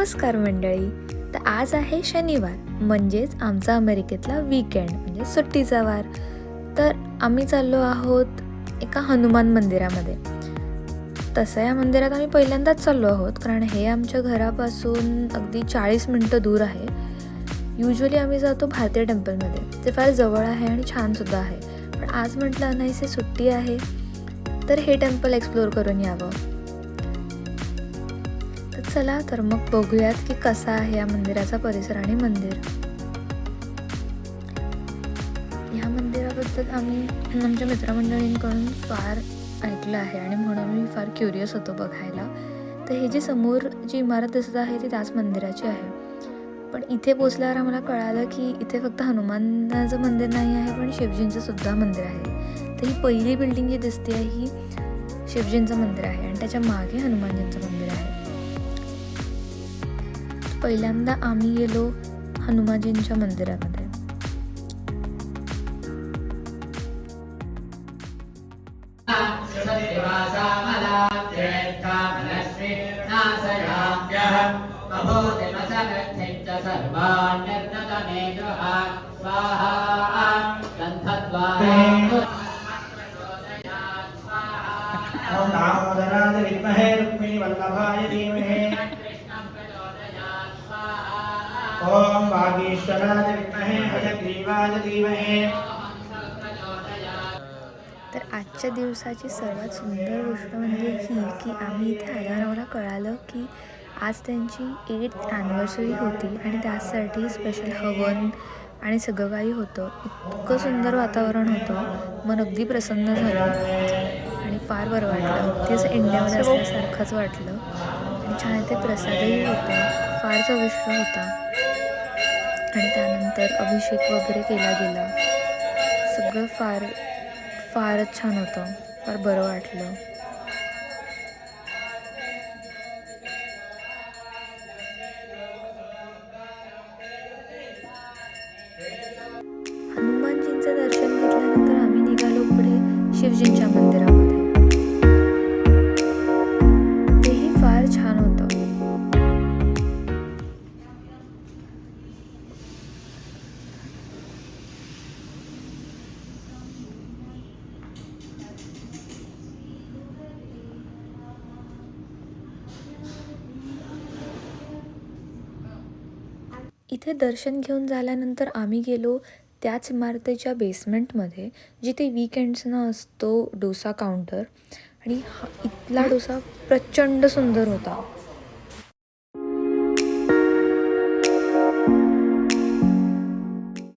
नमस्कार मंडळी. तर आज आहे शनिवार, म्हणजेच आमचा अमेरिकेतला वीकेंड म्हणजे सुट्टीचा वार. तर आम्ही चाललो आहोत एका हनुमान मंदिरामध्ये. तसं या मंदिरात आम्ही पहिल्यांदाच चाललो आहोत, कारण हे आमच्या घरापासून अगदी 40 मिनटं दूर आहे. युजली आम्ही जातो भारतीय टेम्पलमध्ये, ते फार जवळ आहे आणि छानसुद्धा आहे. पण आज म्हटलं अनाईसे सुट्टी आहे, तर हे टेम्पल एक्सप्लोअर करून यावं. चला तर मग बघूयात की कसा आहे या मंदिराचा परिसर आणि मंदिर. ह्या मंदिराबद्दल आम्ही आमच्या मित्रमंडळींकडून फार ऐकलं आहे आणि म्हणून मी फार क्युरियस होतो बघायला. तर हे जी समोर जी इमारत दिसत आहे ती त्याच मंदिराची आहे. पण इथे पोचल्यावर आम्हाला कळालं की इथे फक्त हनुमानाचं मंदिर नाही आहे, पण शिवजींचं सुद्धा मंदिर आहे. तर ही पहिली बिल्डिंग जी दिसते आहे ही शिवजींचं मंदिर आहे आणि त्याच्या मागे हनुमानजींचं मंदिर आहे. पहिल्यांदा आम्ही गेलो हनुमानजींच्या मंदिरामध्ये. ओम वागीश्वराय विद्महे हयग्रीवाय धीमहि. तर आजच्या दिवसाची सर्वात सुंदर गोष्ट म्हणजे ही की आम्ही इथे आल्यावर आम्हाला कळालं की आज त्यांची 8th ॲनिव्हर्सरी होती आणि त्यासाठी स्पेशल हवन आणि सगळं काही होतं. इतकं सुंदर वातावरण होतं, मन अगदी प्रसन्न झालं आणि फार बरं वाटलं. अगदी असं इंडियामध्ये असल्यासारखंच वाटलं आणि छान इथे प्रसादही होता, फार चविष्ट होता आणि त्यानंतर अभिषेक वगैरे केला गेला. सगळं फारच छान होतं, फार बरं वाटलं. हनुमानजींचं दर्शन घेतल्यानंतर आम्ही निघालो पुढे शिवजींच्या मंदिरामध्ये. तेही फार छान होतं. इथे दर्शन घेऊन झाल्यानंतर आम्ही गेलो त्याच इमारतीच्या बेसमेंटमध्ये, जिथे वीकेंड्सना असतो डोसा काउंटर. आणि इथला डोसा प्रचंड सुंदर होता.